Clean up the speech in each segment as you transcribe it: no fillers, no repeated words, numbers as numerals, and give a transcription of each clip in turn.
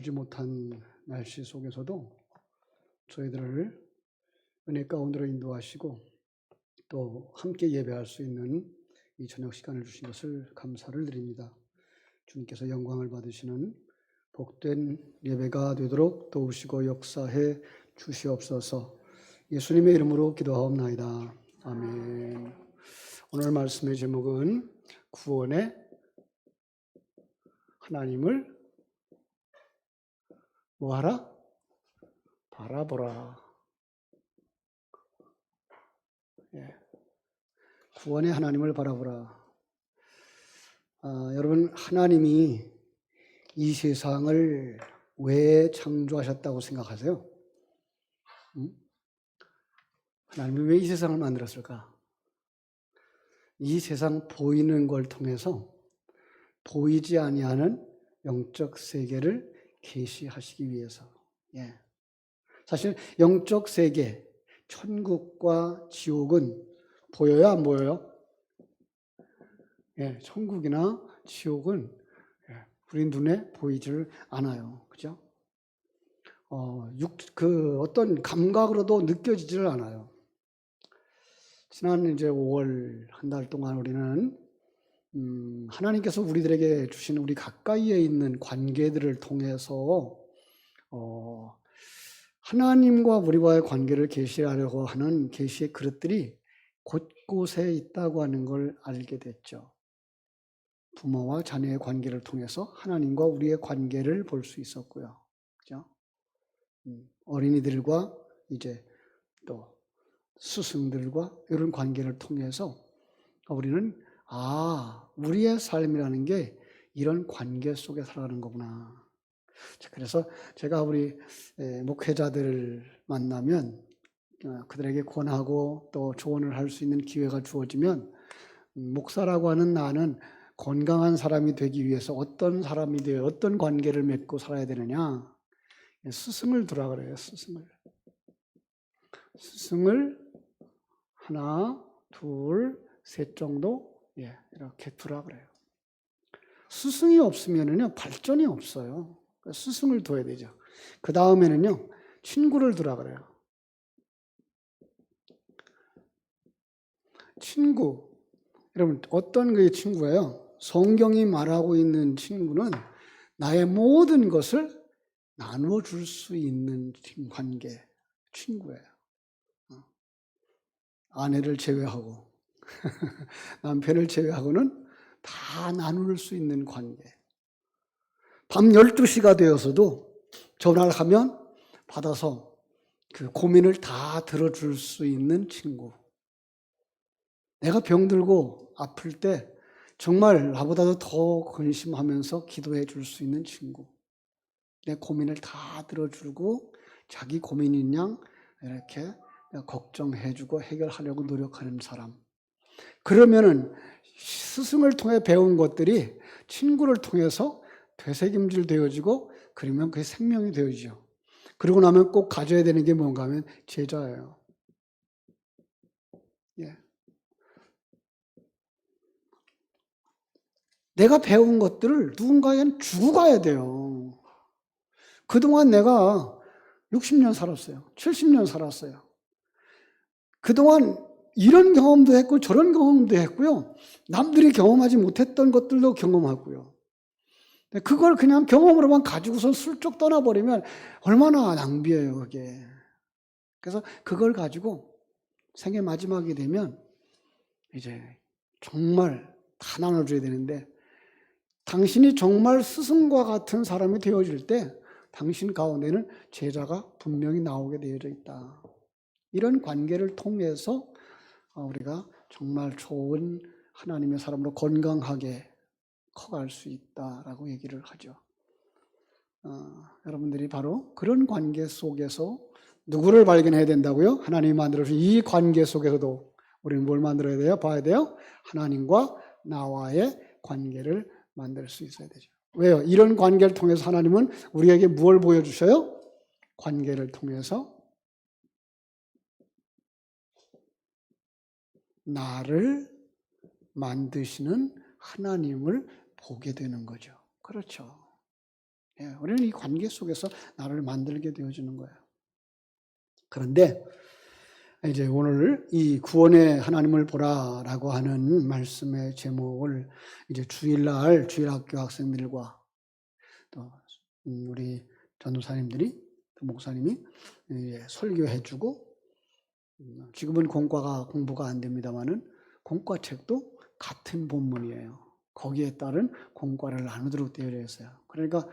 주지 못한 날씨 속에서도 저희들을 은혜 가운데로 인도하시고 또 함께 예배할 수 있는 이 저녁 시간을 주신 것을 감사를 드립니다. 주님께서 영광을 받으시는 복된 예배가 되도록 도우시고 역사해 주시옵소서. 예수님의 이름으로 기도하옵나이다. 아멘. 오늘 말씀의 제목은 구원의 하나님을 뭐하라? 바라보라. 예. 구원의 하나님을 바라보라. 여러분, 하나님이 이 세상을 왜 창조하셨다고 생각하세요? 하나님이 왜 이 세상을 만들었을까? 이 세상 보이는 걸 통해서 보이지 아니하는 영적 세계를 계시하시기 위해서. 예. 사실 영적 세계, 천국과 지옥은 보여요, 안 보여요? 예, 천국이나 지옥은 우리 눈에 보이질 않아요. 그죠? 어떤 감각으로도 느껴지질 않아요. 지난 이제 5월 한 달 동안 우리는 하나님께서 우리들에게 주신 우리 가까이에 있는 관계들을 통해서 하나님과 우리와의 관계를 계시하려고 하는 계시의 그릇들이 곳곳에 있다고 하는 걸 알게 됐죠. 부모와 자녀의 관계를 통해서 하나님과 우리의 관계를 볼 수 있었고요. 그죠? 어린이들과 이제 또 스승들과 이런 관계를 통해서 우리는 우리의 삶이라는 게 이런 관계 속에 살아가는 거구나. 그래서 제가 우리 목회자들을 만나면 그들에게 권하고 또 조언을 할 수 있는 기회가 주어지면 목사라고 하는 나는 건강한 사람이 되기 위해서 어떤 사람이 되어 어떤 관계를 맺고 살아야 되느냐. 스승을 두라 그래요. 스승을 하나, 둘, 셋 정도 이렇게 두라 그래요. 스승이 없으면은요 발전이 없어요. 스승을 둬야 되죠. 그 다음에는요 친구를 두라 그래요. 친구, 여러분 어떤 그 친구예요? 성경이 말하고 있는 친구는 나의 모든 것을 나누어 줄 수 있는 관계, 친구예요. 아내를 제외하고 남편을 제외하고는 다 나눌 수 있는 관계. 밤 12시가 되어서도 전화를 하면 받아서 그 고민을 다 들어줄 수 있는 친구. 내가 병들고 아플 때 정말 나보다도 더 근심하면서 기도해 줄 수 있는 친구. 내 고민을 다 들어주고 자기 고민인 양 이렇게 걱정해주고 해결하려고 노력하는 사람. 그러면은 스승을 통해 배운 것들이 친구를 통해서 되새김질 되어지고 그러면 그게 생명이 되어지죠. 그러고 나면 꼭 가져야 되는 게 뭔가 하면 제자예요. 예. 내가 배운 것들을 누군가에게는 주고 가야 돼요. 그동안 내가 60년 살았어요. 70년 살았어요. 그동안 이런 경험도 했고 저런 경험도 했고요. 남들이 경험하지 못했던 것들도 경험하고요. 그걸 그냥 경험으로만 가지고선 슬쩍 떠나버리면 얼마나 낭비예요, 그게. 그래서 그걸 가지고 생애 마지막이 되면 이제 정말 다 나눠줘야 되는데 당신이 정말 스승과 같은 사람이 되어질 때 당신 가운데는 제자가 분명히 나오게 되어져 있다. 이런 관계를 통해서 우리가 정말 좋은 하나님의 사람으로 건강하게 커갈 수 있다라고 얘기를 하죠. 여러분들이 바로 그런 관계 속에서 누구를 발견해야 된다고요? 하나님이 만들어주신 이 관계 속에서도 우리는 뭘 만들어야 돼요? 봐야 돼요? 하나님과 나와의 관계를 만들 수 있어야 되죠. 왜요? 이런 관계를 통해서 하나님은 우리에게 무엇을 보여주셔요? 관계를 통해서 나를 만드시는 하나님을 보게 되는 거죠. 그렇죠. 우리는 이 관계 속에서 나를 만들게 되어지는 거예요. 그런데 이제 오늘 이 구원의 하나님을 보라라고 하는 말씀의 제목을 이제 주일날 주일학교 학생들과 또 우리 전도사님들이 또 목사님이 설교해주고, 지금은 공부가 안 됩니다만은 공과책도 같은 본문이에요. 거기에 따른 공과를 나누도록 되어 있어요. 그러니까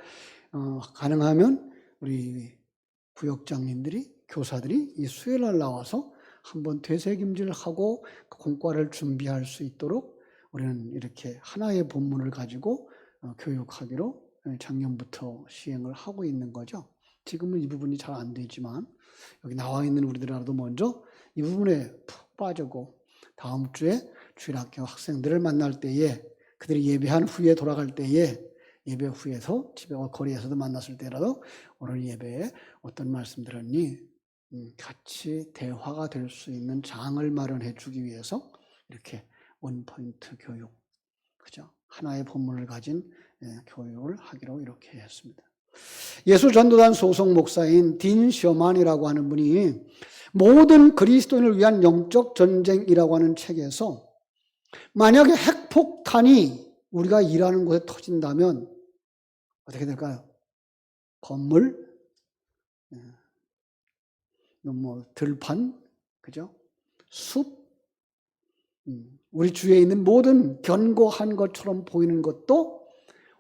가능하면 우리 구역장님들이, 교사들이 이 수요일날 나와서 한번 되새김질을 하고 공과를 준비할 수 있도록 우리는 이렇게 하나의 본문을 가지고 교육하기로 작년부터 시행을 하고 있는 거죠. 지금은 이 부분이 잘 안 되지만 여기 나와 있는 우리들이라도 먼저 이 부분에 푹 빠지고 다음 주에 주일학교 학생들을 만날 때에, 그들이 예배한 후에 돌아갈 때에, 예배 후에서 집에 거리에서도 만났을 때라도 오늘 예배에 어떤 말씀 들었니? 같이 대화가 될 수 있는 장을 마련해 주기 위해서 이렇게 원포인트 교육, 그죠? 하나의 본문을 가진 교육을 하기로 이렇게 했습니다. 예수전도단 소속 목사인 딘 셔만이라고 하는 분이 모든 그리스도인을 위한 영적 전쟁이라고 하는 책에서 만약에 핵폭탄이 우리가 일하는 곳에 터진다면 어떻게 될까요? 건물, 들판, 그죠? 숲, 우리 주위에 있는 모든 견고한 것처럼 보이는 것도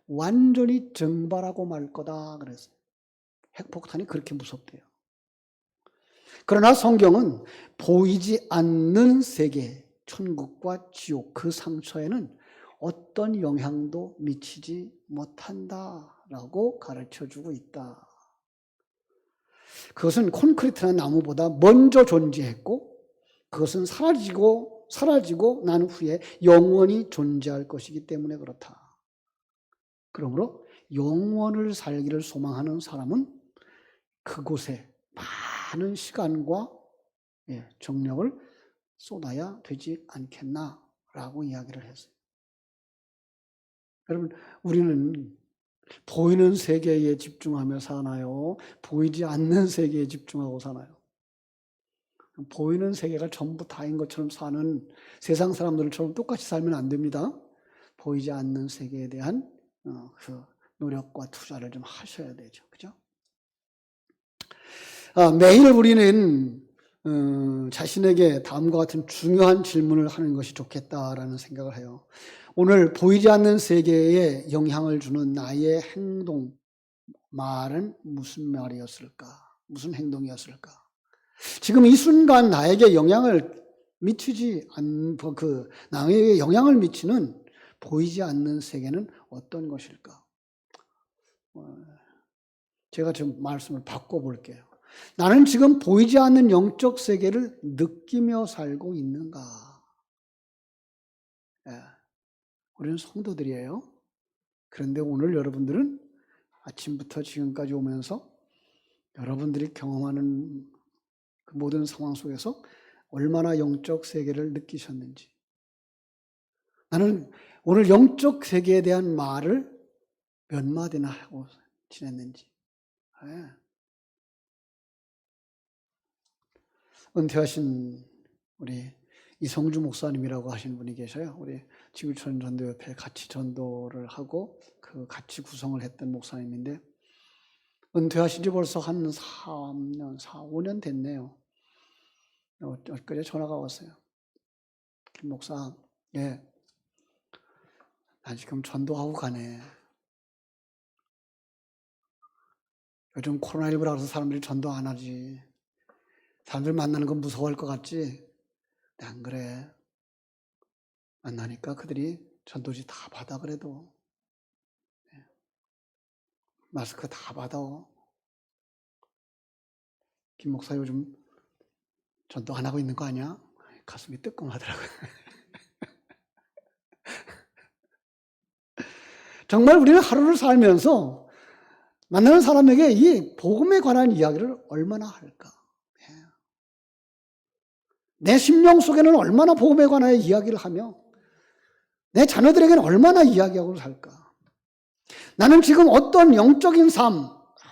완전히 증발하고 말 거다 그랬어요. 핵폭탄이 그렇게 무섭대요. 그러나 성경은 보이지 않는 세계, 천국과 지옥, 그 상처에는 어떤 영향도 미치지 못한다라고 가르쳐주고 있다. 그것은 콘크리트나 나무보다 먼저 존재했고, 그것은 사라지고 난 후에 영원히 존재할 것이기 때문에 그렇다. 그러므로 영원을 살기를 소망하는 사람은 그곳에 많은 시간과 정력을 쏟아야 되지 않겠나라고 이야기를 했어요. 여러분, 우리는 보이는 세계에 집중하며 사나요? 보이지 않는 세계에 집중하고 사나요? 보이는 세계가 전부 다인 것처럼 사는 세상 사람들처럼 똑같이 살면 안 됩니다. 보이지 않는 세계에 대한 그 노력과 투자를 좀 하셔야 되죠. 그죠? 매일 우리는 자신에게 다음과 같은 중요한 질문을 하는 것이 좋겠다라는 생각을 해요. 오늘 보이지 않는 세계에 영향을 주는 나의 행동, 말은 무슨 말이었을까? 무슨 행동이었을까? 지금 이 순간 나에게 영향을 미치지 나에게 영향을 미치는 보이지 않는 세계는 어떤 것일까? 제가 좀 말씀을 바꿔볼게요. 나는 지금 보이지 않는 영적 세계를 느끼며 살고 있는가? 우리는 성도들이에요. 그런데 오늘 여러분들은 아침부터 지금까지 오면서 여러분들이 경험하는 그 모든 상황 속에서 얼마나 영적 세계를 느끼셨는지, 나는 오늘 영적 세계에 대한 말을 몇 마디나 하고 지냈는지. 은퇴하신 우리 이성주 목사님이라고 하시는 분이 계셔요. 우리 지구촌 전도협회 같이 전도를 하고 그 같이 구성을 했던 목사님인데, 은퇴하신 지 벌써 한 3년, 5년 됐네요. 엊그제 전화가 왔어요. 김 목사, 나 지금 전도하고 가네. 요즘 코로나19라서 사람들이 전도 안 하지. 사람들 만나는 건 무서워할 것 같지? 안 그래. 만나니까 그들이 전도지 다 받아 그래도. 마스크 다 받아. 김 목사 요즘 전도 안 하고 있는 거 아니야? 가슴이 뜨끔하더라고요. 정말 우리는 하루를 살면서 만나는 사람에게 이 복음에 관한 이야기를 얼마나 할까? 내 심령 속에는 얼마나 복음에 관한 이야기를 하며 내 자녀들에게는 얼마나 이야기하고 살까? 나는 지금 어떤 영적인 삶,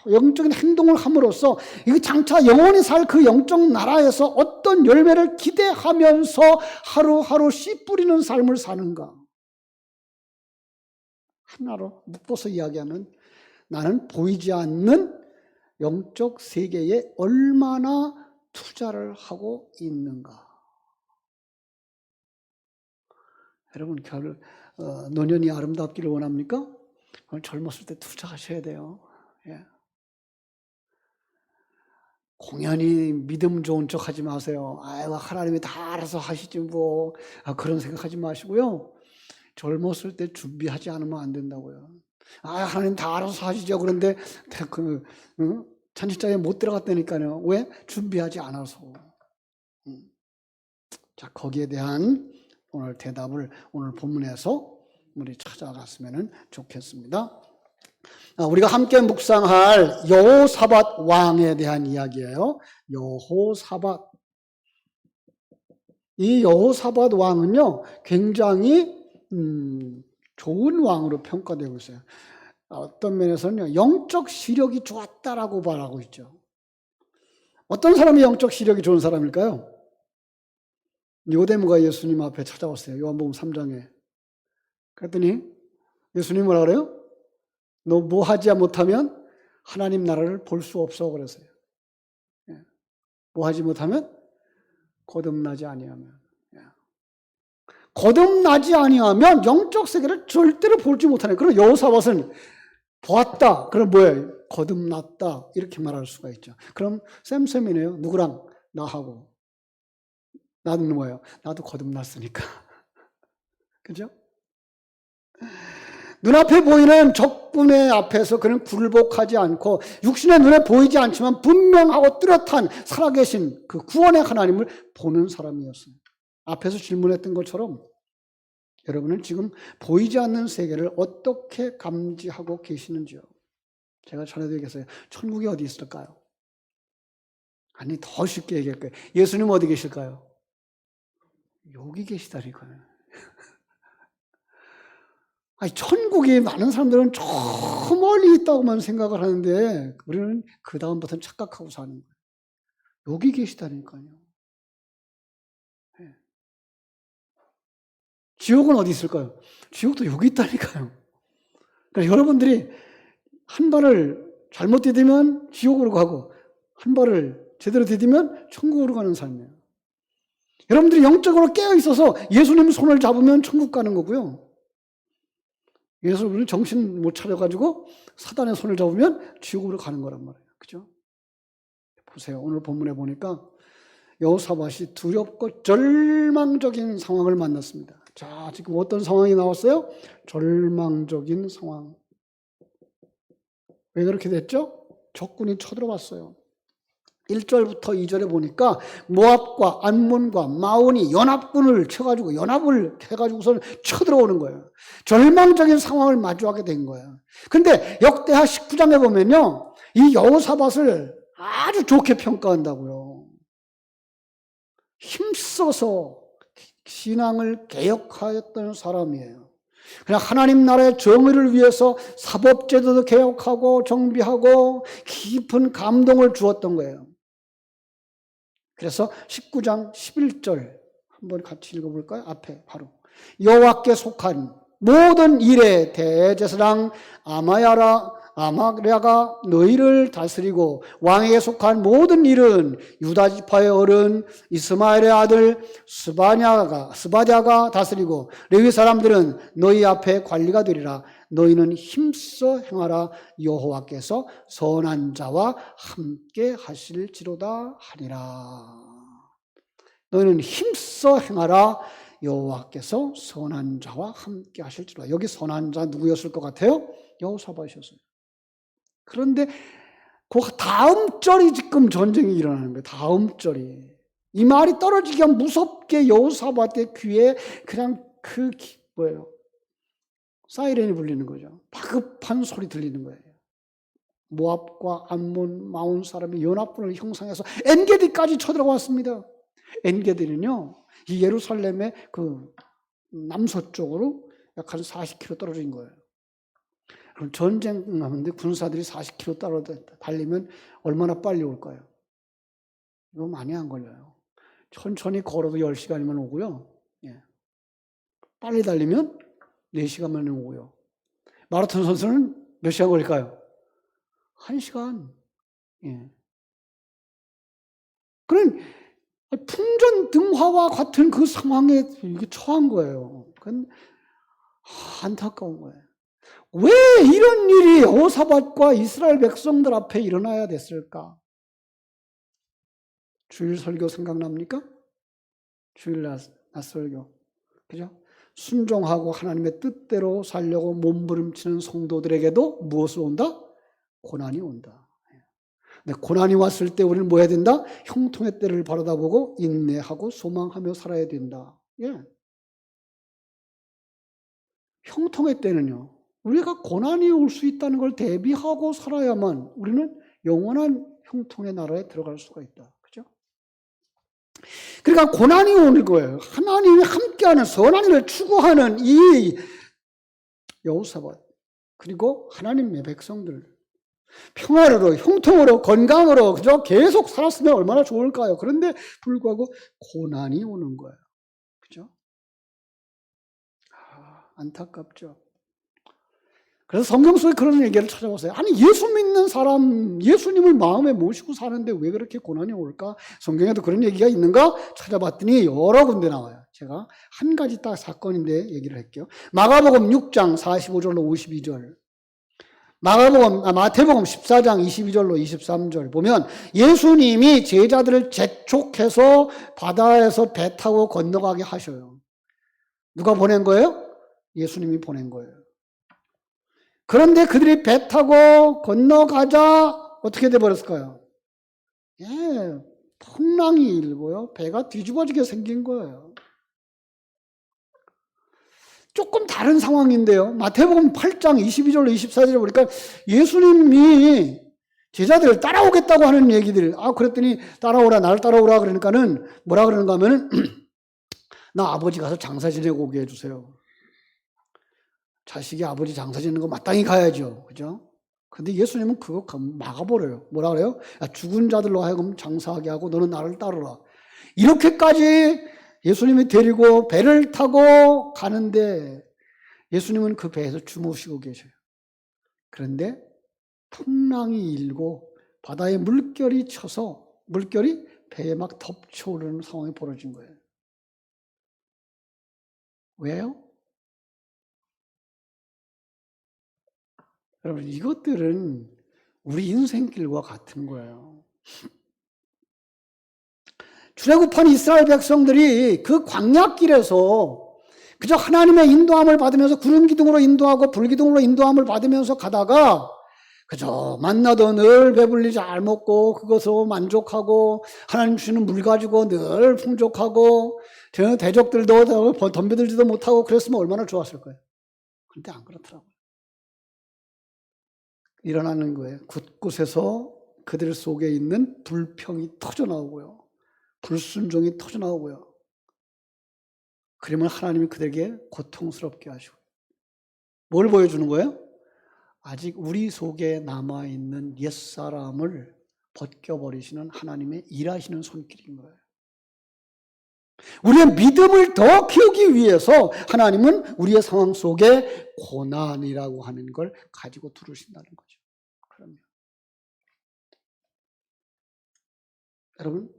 영적인 행동을 함으로써 이게 장차 영원히 살 그 영적 나라에서 어떤 열매를 기대하면서 하루하루 씨 뿌리는 삶을 사는가. 하나로 묶어서 이야기하면 나는 보이지 않는 영적 세계에 얼마나 투자를 하고 있는가. 여러분, 노년이 아름답기를 원합니까? 젊었을 때 투자하셔야 돼요. 예. 공연히 믿음 좋은 척 하지 마세요. 아이고, 하나님이 다 알아서 하시지 뭐. 그런 생각하지 마시고요. 젊었을 때 준비하지 않으면 안 된다고요. 하나님 다 알아서 하시죠. 그런데 잔치자에 못 들어갔다니까요. 왜? 준비하지 않아서. 자, 거기에 대한 오늘 대답을 오늘 본문에서 우리 찾아갔으면 좋겠습니다. 우리가 함께 묵상할 여호사밧 왕에 대한 이야기예요. 여호사밧. 이 여호사밧 왕은요, 굉장히 좋은 왕으로 평가되고 있어요. 어떤 면에서는요, 영적 시력이 좋았다라고 말하고 있죠. 어떤 사람이 영적 시력이 좋은 사람일까요? 니고데모가 예수님 앞에 찾아왔어요. 요한복음 3장에. 그랬더니 예수님 뭐라 그래요? 너 뭐 하지 못하면 하나님 나라를 볼 수 없어 그랬어요. 뭐 하지 못하면 거듭나지 아니하면. 거듭나지 아니하면 영적 세계를 절대로 볼지 못하네. 그럼 여호사밧은 보았다. 그럼 뭐예요? 거듭났다. 이렇게 말할 수가 있죠. 그럼 쌤쌤이네요. 누구랑? 나하고. 나는 뭐예요? 나도 거듭났으니까. 그죠? 눈앞에 보이는 적군의 앞에서 그는 굴복하지 않고 육신의 눈에 보이지 않지만 분명하고 뚜렷한 살아계신 그 구원의 하나님을 보는 사람이었어요. 앞에서 질문했던 것처럼 여러분은 지금 보이지 않는 세계를 어떻게 감지하고 계시는지요? 제가 전해드리겠어요. 천국이 어디 있을까요? 아니, 더 쉽게 얘기할 거예요. 예수님 어디 계실까요? 여기 계시다니까요. 아니, 천국이 많은 사람들은 저 멀리 있다고만 생각을 하는데 우리는 그 다음부터는 착각하고 사는 거예요. 여기 계시다니까요. 네. 지옥은 어디 있을까요? 지옥도 여기 있다니까요. 그러니까 여러분들이 한 발을 잘못 디디면 지옥으로 가고 한 발을 제대로 디디면 천국으로 가는 삶이에요. 여러분들이 영적으로 깨어 있어서 예수님 손을 잡으면 천국 가는 거고요. 예수님은 정신 못 차려가지고 사단의 손을 잡으면 지옥으로 가는 거란 말이에요. 그죠? 보세요. 오늘 본문에 보니까 여호사밧이 두렵고 절망적인 상황을 만났습니다. 자, 지금 어떤 상황이 나왔어요? 절망적인 상황. 왜 그렇게 됐죠? 적군이 쳐들어왔어요. 1절부터 2절에 보니까 모압과 암몬과 마온이 연합군을 쳐가지고 연합을 해가지고서 쳐들어오는 거예요. 절망적인 상황을 마주하게 된 거예요. 근데 역대하 19장에 보면요, 이 여호사밧을 아주 좋게 평가한다고요. 힘써서 신앙을 개혁하였던 사람이에요. 그냥 하나님 나라의 정의를 위해서 사법제도도 개혁하고 정비하고 깊은 감동을 주었던 거예요. 그래서 19장 11절 한번 같이 읽어볼까요? 앞에 바로 여호와께 속한 모든 일에 대제사장 아마랴가 너희를 다스리고 왕에게 속한 모든 일은 유다 지파의 어른 이스마엘의 아들 스바랴가 다스리고 레위 사람들은 너희 앞에 관리가 되리라. 너희는 힘써 행하라. 여호와께서 선한 자와 함께 하실지로다 하니라. 너희는 힘써 행하라. 여호와께서 선한 자와 함께 하실지로다. 여기 선한 자 누구였을 것 같아요? 여호사밧이었어요. 그런데 그 다음 절이 지금 전쟁이 일어나는 거예요. 다음 절이. 이 말이 떨어지기가 무섭게 여호사밧의 귀에 그냥 뭐예요? 사이렌이 불리는 거죠. 다급한 소리 들리는 거예요. 모압과 암몬, 마온 사람이 연합군을 형성해서 엔게디까지 쳐들어왔습니다. 엔게디는요, 이 예루살렘의 그 남서쪽으로 약 한 40km 떨어진 거예요. 그럼 전쟁하는데 군사들이 40km 따라 달리면 얼마나 빨리 올까요? 이거 많이 안 걸려요. 천천히 걸어도 10시간이면 오고요. 예. 빨리 달리면 4시간 만에 오고요. 마라톤 선수는 몇 시간 걸릴까요? 1시간. 예. 그런 풍전등화와 같은 그 상황에 처한 거예요. 그건 안타까운 거예요. 왜 이런 일이 여호사밧과 이스라엘 백성들 앞에 일어나야 됐을까? 주일 설교 생각납니까? 주일 낮설교. 그죠? 순종하고 하나님의 뜻대로 살려고 몸부림치는 성도들에게도 무엇이 온다? 고난이 온다. 근데 고난이 왔을 때 우리는 뭐 해야 된다? 형통의 때를 바라다보고 인내하고 소망하며 살아야 된다. 예. 형통의 때는요, 우리가 고난이 올 수 있다는 걸 대비하고 살아야만 우리는 영원한 형통의 나라에 들어갈 수가 있다. 그죠? 그러니까 고난이 오는 거예요. 하나님이 함께하는 선한 일을 추구하는 이 여호사밧, 그리고 하나님의 백성들, 평화로, 형통으로, 건강으로, 그죠? 계속 살았으면 얼마나 좋을까요? 그런데 불구하고 고난이 오는 거예요. 그죠? 안타깝죠. 그래서 성경 속에 그런 얘기를 찾아보세요. 아니, 예수 믿는 사람, 예수님을 마음에 모시고 사는데 왜 그렇게 고난이 올까? 성경에도 그런 얘기가 있는가? 찾아봤더니 여러 군데 나와요. 제가 한 가지 딱 사건인데 얘기를 할게요. 마가복음 6장 45절로 52절. 마태복음 14장 22절로 23절 보면 예수님이 제자들을 재촉해서 바다에서 배 타고 건너가게 하셔요. 누가 보낸 거예요? 예수님이 보낸 거예요. 그런데 그들이 배 타고 건너가자 어떻게 돼버렸을까요? 예, 풍랑이 일고요. 배가 뒤집어지게 생긴 거예요. 조금 다른 상황인데요. 마태복음 8장 22절로 24절에 보니까 예수님이 제자들을 따라오겠다고 하는 얘기들. 그랬더니 따라오라, 나를 따라오라 그러니까는 뭐라 그러는가 하면은 나 아버지 가서 장사 지내고 오게 해주세요. 자식이 아버지 장사 지내는 거 마땅히 가야죠. 그죠? 근데 예수님은 그거 막아버려요. 뭐라 그래요? 죽은 자들로 하여금 장사하게 하고 너는 나를 따르라. 이렇게까지 예수님이 데리고 배를 타고 가는데 예수님은 그 배에서 주무시고 계셔요. 그런데 풍랑이 일고 바다에 물결이 쳐서 물결이 배에 막 덮쳐오르는 상황이 벌어진 거예요. 왜요? 여러분, 이것들은 우리 인생길과 같은 거예요. 출애굽한 이스라엘 백성들이 그 광야길에서 그저 하나님의 인도함을 받으면서 구름 기둥으로 인도하고 불 기둥으로 인도함을 받으면서 가다가 그저 만나도 늘 배불리 잘 먹고 그것으로 만족하고 하나님 주시는 물 가지고 늘 풍족하고 대적들도 덤벼들지도 못하고 그랬으면 얼마나 좋았을 거예요. 그런데 안 그렇더라고요. 일어나는 거예요. 곳곳에서 그들 속에 있는 불평이 터져나오고요. 불순종이 터져나오고요. 그러면 하나님이 그들에게 고통스럽게 하시고 뭘 보여주는 거예요? 아직 우리 속에 남아있는 옛사람을 벗겨버리시는 하나님의 일하시는 손길인 거예요. 우리의 믿음을 더 키우기 위해서 하나님은 우리의 상황 속에 고난이라고 하는 걸 가지고 두르신다는 거죠. 그럼요.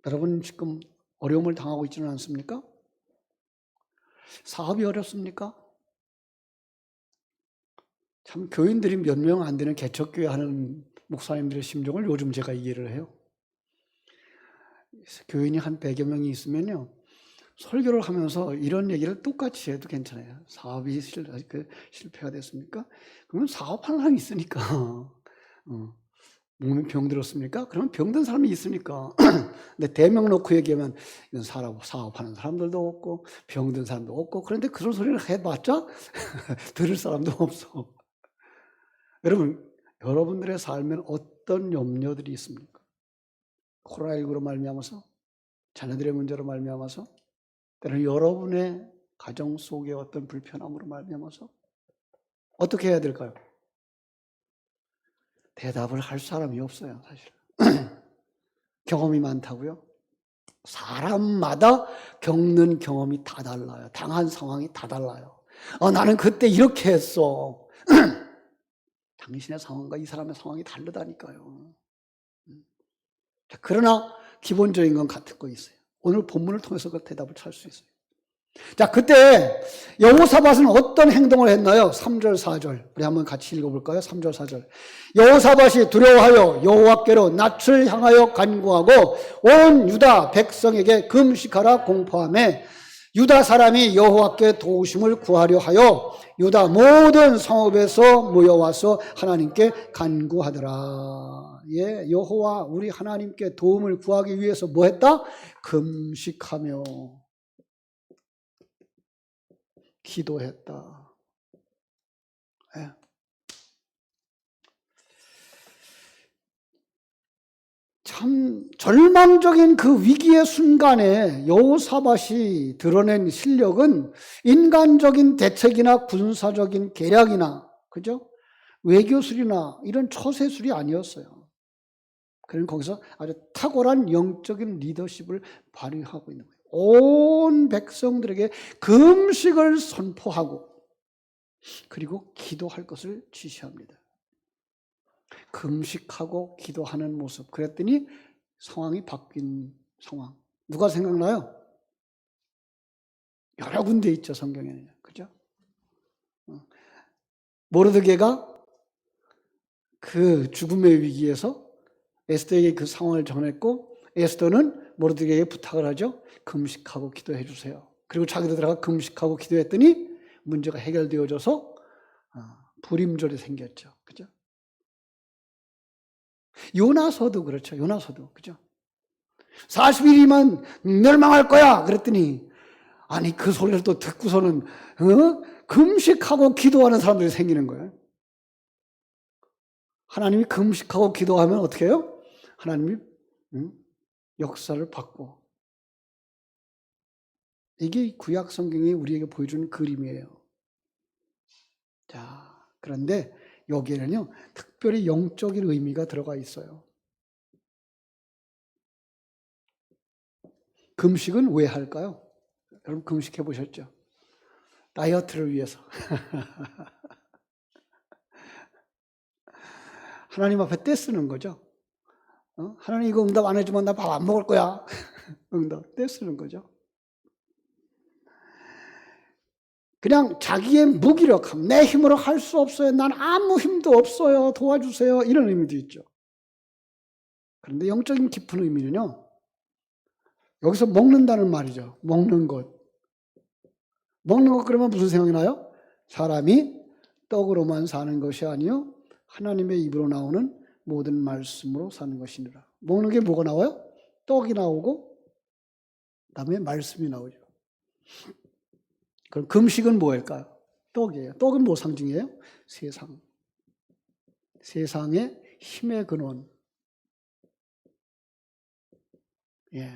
여러분 지금 어려움을 당하고 있지는 않습니까? 사업이 어렵습니까? 참 교인들이 몇 명 안 되는 개척교회 하는 목사님들의 심정을 요즘 제가 이해를 해요. 교인이 한 100여 명이 있으면요. 설교를 하면서 이런 얘기를 똑같이 해도 괜찮아요. 사업이 실패가 됐습니까? 그러면 사업하는 사람이 있으니까. 몸에 병들었습니까? 그러면 병든 사람이 있으니까. 근데 대명 놓고 얘기하면 이건 사업하는 사람들도 없고 병든 사람도 없고 그런데 그런 소리를 해봤자 들을 사람도 없어. 여러분들의 삶에 어떤 염려들이 있습니까? 코로나19로 말미암아서, 자녀들의 문제로 말미암아서, 때로는 여러분의 가정 속에 어떤 불편함으로 말미암아서, 어떻게 해야 될까요? 대답을 할 사람이 없어요, 사실. 경험이 많다고요? 사람마다 겪는 경험이 다 달라요. 당한 상황이 다 달라요. 나는 그때 이렇게 했어. 당신의 상황과 이 사람의 상황이 다르다니까요. 그러나 기본적인 건 같은 거 있어요. 오늘 본문을 통해서 그 대답을 찾을 수 있어요. 자, 그때 여호사밧은 어떤 행동을 했나요? 3절, 4절. 우리 한번 같이 읽어볼까요? 3절, 4절. 여호사밧이 두려워하여 여호와께로 낯을 향하여 간구하고 온 유다 백성에게 금식하라 공포하며 유다 사람이 여호와께 도우심을 구하려 하여 유다 모든 성읍에서 모여와서 하나님께 간구하더라. 예, 여호와 우리 하나님께 도움을 구하기 위해서 뭐 했다? 금식하며 기도했다. 예. 참 절망적인 그 위기의 순간에 여호사밧이 드러낸 실력은 인간적인 대책이나 군사적인 계략이나, 그죠? 외교술이나 이런 처세술이 아니었어요. 그는 거기서 아주 탁월한 영적인 리더십을 발휘하고 있는 거예요. 온 백성들에게 금식을 선포하고 그리고 기도할 것을 지시합니다. 금식하고 기도하는 모습. 그랬더니 상황이 바뀐 상황. 누가 생각나요? 여러 군데 있죠, 성경에는. 그죠? 모르드게가 그 죽음의 위기에서 에스더에게 그 상황을 전했고 에스더는 모르드게에게 부탁을 하죠. 금식하고 기도해 주세요. 그리고 자기도 들어가 금식하고 기도했더니 문제가 해결되어져서 불임절이 생겼죠. 그죠? 요나서도 그렇죠. 요나서도. 그죠? 40일이면 멸망할 거야. 그랬더니 아니 그 소리를 또 듣고서는 금식하고 기도하는 사람들이 생기는 거예요. 하나님이 금식하고 기도하면 어떻게 해요? 하나님이 역사를 바꿔. 이게 구약 성경이 우리에게 보여주는 그림이에요. 자, 그런데 여기에는요, 특별히 영적인 의미가 들어가 있어요. 금식은 왜 할까요? 여러분 금식해 보셨죠? 다이어트를 위해서. 하나님 앞에 떼쓰는 거죠. 하나님 이거 응답 안 해주면 나 밥 안 먹을 거야. 응답 떼쓰는 거죠. 그냥 자기의 무기력함, 내 힘으로 할 수 없어요. 난 아무 힘도 없어요. 도와주세요. 이런 의미도 있죠. 그런데 영적인 깊은 의미는요. 여기서 먹는다는 말이죠. 먹는 것. 먹는 것 그러면 무슨 생각이 나요? 사람이 떡으로만 사는 것이 아니요 하나님의 입으로 나오는 모든 말씀으로 사는 것이니라. 먹는 게 뭐가 나와요? 떡이 나오고 그다음에 말씀이 나오죠. 그럼 금식은 뭐일까요? 떡이에요. 떡은 뭐 상징이에요? 세상. 세상의 힘의 근원. 예.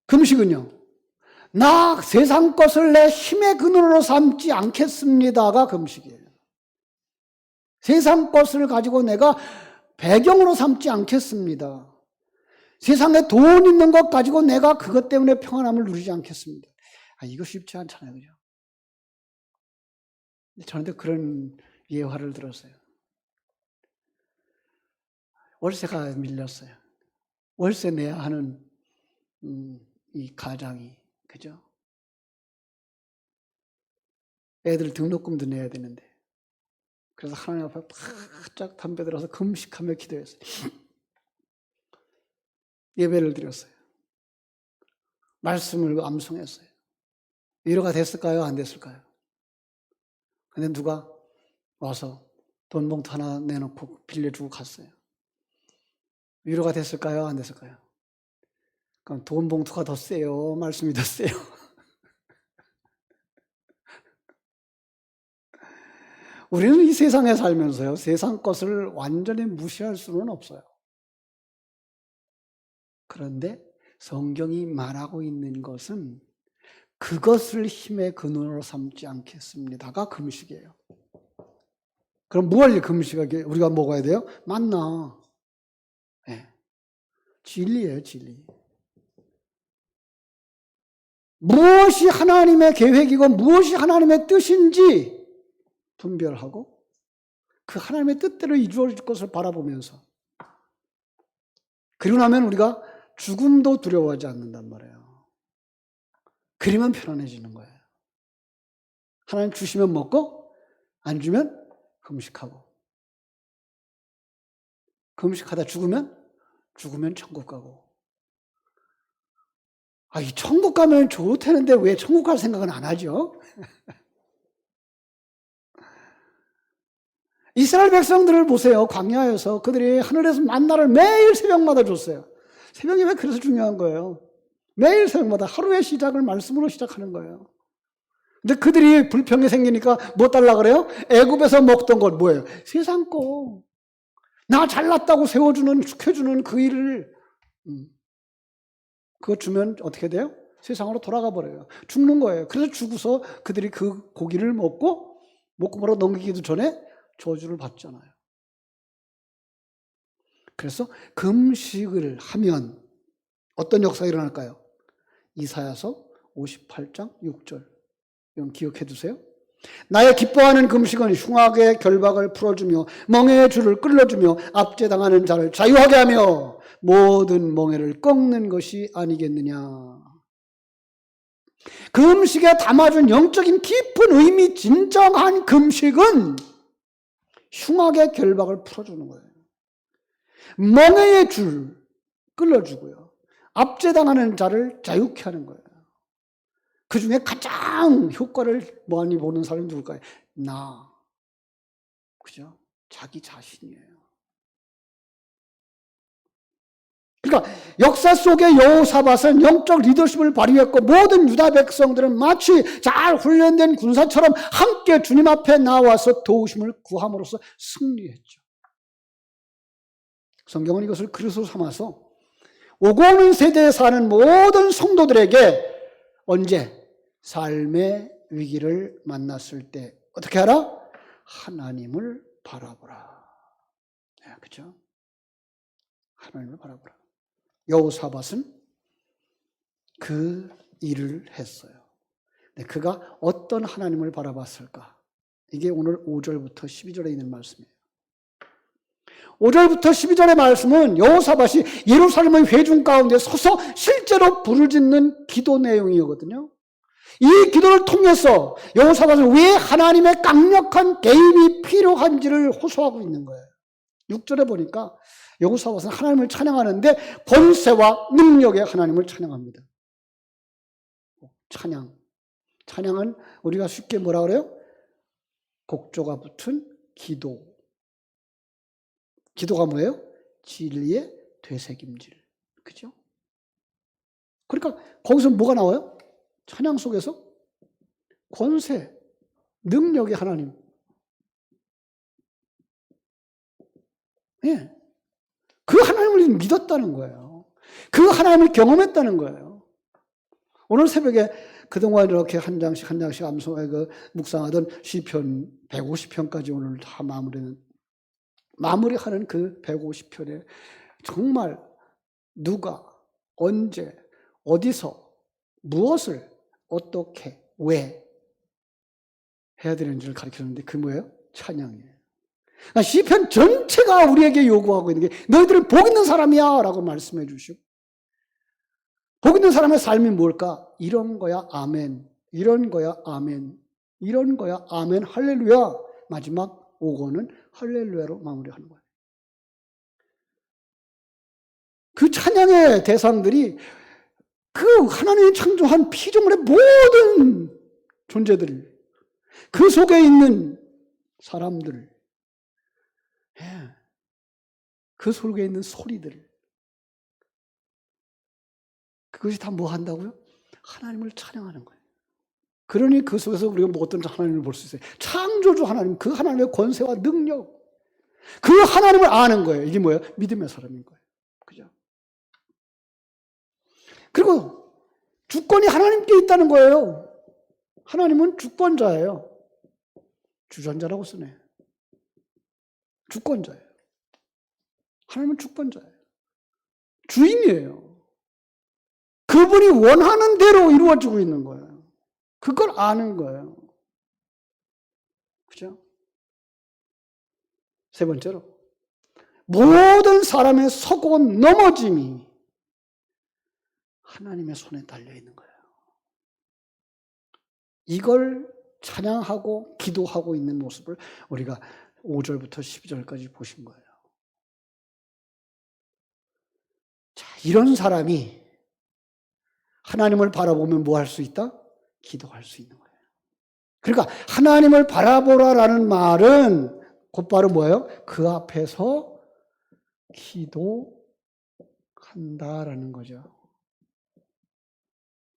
금식은요. 나 세상 것을 내 힘의 근원으로 삼지 않겠습니다가 금식이에요. 세상 것을 가지고 내가 배경으로 삼지 않겠습니다. 세상에 돈 있는 것 가지고 내가 그것 때문에 평안함을 누리지 않겠습니다. 이거 쉽지 않잖아요. 그죠? 저한테 그런 예화를 들었어요. 월세가 밀렸어요. 월세 내야 하는 이 가장이, 그죠? 애들 등록금도 내야 되는데. 그래서 하나님 앞에 바짝 담배 들어서 금식하며 기도했어요. 예배를 드렸어요. 말씀을 암송했어요. 위로가 됐을까요? 안 됐을까요? 근데 누가 와서 돈 봉투 하나 내놓고 빌려주고 갔어요. 위로가 됐을까요? 안 됐을까요? 그럼 돈 봉투가 더 세요? 말씀이 더 세요? 우리는 이 세상에 살면서요, 세상 것을 완전히 무시할 수는 없어요. 그런데 성경이 말하고 있는 것은 그것을 힘의 근원으로 삼지 않겠습니다가 금식이에요. 그럼 무엇을 금식하게 우리가 먹어야 돼요? 만나. 네. 진리예요, 진리. 무엇이 하나님의 계획이고 무엇이 하나님의 뜻인지 분별하고 그 하나님의 뜻대로 이루어질 것을 바라보면서, 그리고 나면 우리가 죽음도 두려워하지 않는단 말이에요. 그러면 편안해지는 거예요. 하나님 주시면 먹고 안 주면 금식하고, 금식하다 죽으면 천국 가고. 이 천국 가면 좋다는데 왜 천국 갈 생각은 안 하죠? 이스라엘 백성들을 보세요. 광야에서 그들이 하늘에서 만나를 매일 새벽마다 줬어요. 새벽이 왜 그래서 중요한 거예요? 매일 새벽마다 하루의 시작을 말씀으로 시작하는 거예요. 근데 그들이 불평이 생기니까 뭐 달라 그래요? 애굽에서 먹던 것 뭐예요? 세상 거. 나 잘났다고 세워주는, 축해주는 그 일을 그거 주면 어떻게 돼요? 세상으로 돌아가 버려요. 죽는 거예요. 그래서 죽어서 그들이 그 고기를 먹고 바로 넘기기도 전에 저주를 받잖아요. 그래서 금식을 하면 어떤 역사가 일어날까요? 이사야서 58장 6절. 이건 기억해 두세요. 나의 기뻐하는 금식은 흉악의 결박을 풀어주며 멍에의 줄을 끌어주며 압제당하는 자를 자유하게 하며 모든 멍에를 꺾는 것이 아니겠느냐. 금식에 담아준 영적인 깊은 의미, 진정한 금식은 흉악의 결박을 풀어주는 거예요. 멍에의 줄 끌어주고요. 압제당하는 자를 자유케 하는 거예요. 그 중에 가장 효과를 많이 보는 사람이 누굴까요? 그죠? 자기 자신이에요. 그러니까 역사 속의 여호사밧은 영적 리더십을 발휘했고 모든 유다 백성들은 마치 잘 훈련된 군사처럼 함께 주님 앞에 나와서 도우심을 구함으로써 승리했죠. 성경은 이것을 그릇으로 삼아서 오고 오는 세대에 사는 모든 성도들에게 언제? 삶의 위기를 만났을 때 어떻게 하라? 하나님을 바라보라. 네, 그렇죠? 하나님을 바라보라. 여호사밧은 그 일을 했어요. 네, 그가 어떤 하나님을 바라봤을까? 이게 오늘 5절부터 12절에 있는 말씀이에요. 5절부터 12절의 말씀은 여호사밧이 예루살렘의 회중 가운데 서서 실제로 부르짖는 기도 내용이거든요. 이 기도를 통해서 여호사밧은 왜 하나님의 강력한 개입이 필요한지를 호소하고 있는 거예요. 6절에 보니까 여호사밧은 하나님을 찬양하는데 권세와 능력의 하나님을 찬양합니다. 찬양은 우리가 쉽게 뭐라 그래요? 곡조가 붙은 기도. 기도가 뭐예요? 진리의 되새김질. 그죠? 그러니까 거기서 뭐가 나와요? 찬양 속에서 권세, 능력의 하나님. 예. 그 하나님을 믿었다는 거예요. 그 하나님을 경험했다는 거예요. 오늘 새벽에 그동안 이렇게 한 장씩 묵상하던 시편 150편까지 오늘 다 마무리하는 그 150편에 정말 누가, 언제, 어디서, 무엇을, 어떻게, 왜 해야 되는지를 가르쳐주는데 그게 뭐예요? 찬양이에요. 그러니까 시편 전체가 우리에게 요구하고 있는 게 너희들은 복 있는 사람이야 라고 말씀해 주시고, 복 있는 사람의 삶이 뭘까? 이런 거야 아멘, 이런 거야 아멘, 이런 거야 아멘 할렐루야. 마지막 5권은 할렐루야로 마무리하는 거예요. 그 찬양의 대상들이 그 하나님이 창조한 피조물의 모든 존재들, 그 속에 있는 사람들, 그 속에 있는 소리들, 그것이 다 뭐 한다고요? 하나님을 찬양하는 거예요. 그러니 그 속에서 우리가 뭐 어떤 하나님을 볼 수 있어요? 창조주 하나님, 그 하나님의 권세와 능력, 그 하나님을 아는 거예요. 이게 뭐예요? 믿음의 사람인 거예요. 그죠? 그리고 주권이 하나님께 있다는 거예요. 하나님은 주권자예요. 주전자라고 쓰네. 주권자예요. 하나님은 주권자예요. 주인이에요. 그분이 원하는 대로 이루어지고 있는 거예요. 그걸 아는 거예요. 그죠? 세 번째로, 모든 사람의 서고 넘어짐이 하나님의 손에 달려 있는 거예요. 이걸 찬양하고 기도하고 있는 모습을 우리가 5절부터 12절까지 보신 거예요. 자, 이런 사람이 하나님을 바라보면 뭐 할 수 있다? 기도할 수 있는 거예요. 그러니까 하나님을 바라보라라는 말은 곧바로 뭐예요? 그 앞에서 기도한다라는 거죠.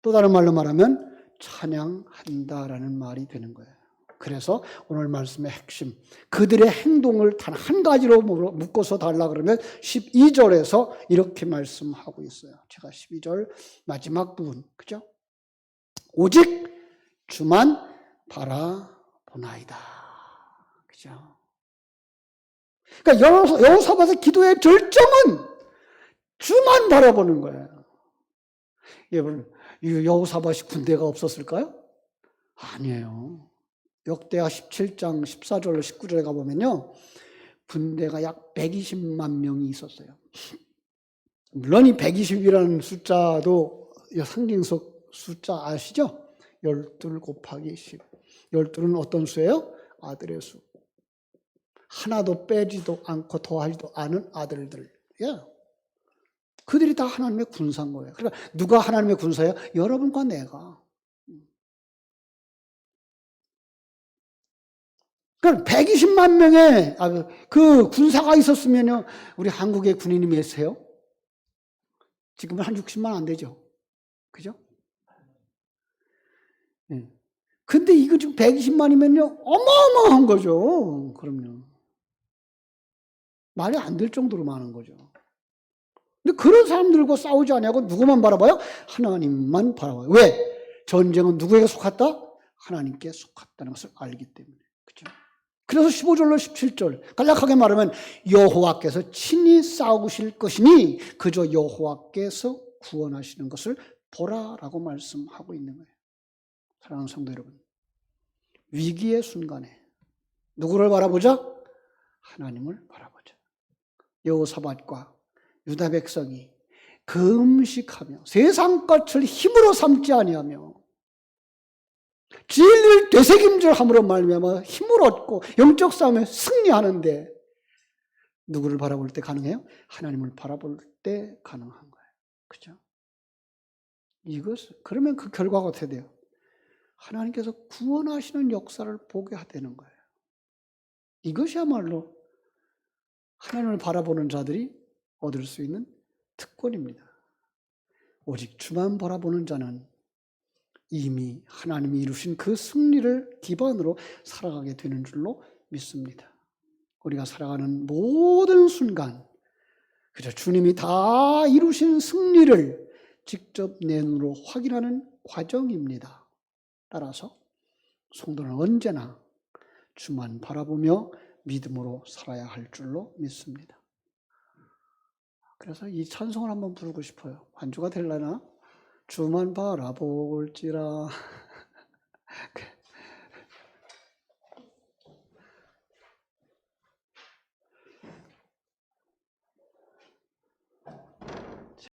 또 다른 말로 말하면 찬양한다라는 말이 되는 거예요. 그래서 오늘 말씀의 핵심, 그들의 행동을 단 한 가지로 묶어서 달라 그러면 12절에서 이렇게 말씀하고 있어요. 제가 12절 마지막 부분, 그죠? 오직 주만 바라보나이다. 그죠? 그러니까 여호사밧의 기도의 절정은 주만 바라보는 거예요. 여러분, 여호사밧이 군대가 없었을까요? 아니에요. 역대하 17장 14절 19절에 가보면요, 군대가 약 120만 명이 있었어요. 물론 이 120이라는 숫자도 상징적 숫자 아시죠? 12 곱하기 10. 12는 어떤 수예요? 아들의 수. 하나도 빼지도 않고 더하지도 않은 아들들. 예. 그들이 다 하나님의 군사인 거예요. 그러니까 누가 하나님의 군사예요? 여러분과 내가. 그러니까 120만 명의 그 군사가 있었으면요, 우리 한국의 군인이 몇이세요? 지금은 한 60만 안 되죠. 그죠? 예. 근데 이거 지금 120만이면요, 어마어마한 거죠. 그럼요. 말이 안 될 정도로 많은 거죠. 근데 그런 사람들과 싸우지 아니하고 누구만 바라봐요? 하나님만 바라봐요. 왜? 전쟁은 누구에게 속았다? 하나님께 속았다는 것을 알기 때문에. 그죠? 그래서 15절로 17절 간략하게 말하면 여호와께서 친히 싸우실 것이니 그저 여호와께서 구원하시는 것을 보라라고 말씀하고 있는 거예요. 사랑하는 성도 여러분, 위기의 순간에 누구를 바라보자? 하나님을 바라보자. 여호사밧과 유다 백성이 금식하며 세상 것을 힘으로 삼지 아니하며 진리를 되새김질함으로 말미암아 힘을 얻고 영적 싸움에 승리하는데 누구를 바라볼 때 가능해요? 하나님을 바라볼 때 가능한 거예요. 그죠? 그러면 그 결과가 어떻게 돼요? 하나님께서 구원하시는 역사를 보게 되는 거예요. 이것이야말로 하나님을 바라보는 자들이 얻을 수 있는 특권입니다. 오직 주만 바라보는 자는 이미 하나님이 이루신 그 승리를 기반으로 살아가게 되는 줄로 믿습니다. 우리가 살아가는 모든 순간 그저 주님이 다 이루신 승리를 직접 내 눈으로 확인하는 과정입니다. 따라서 성도는 언제나 주만 바라보며 믿음으로 살아야 할 줄로 믿습니다. 그래서 이 찬송을 한번 부르고 싶어요. 반주가 되려나? 주만 바라볼지라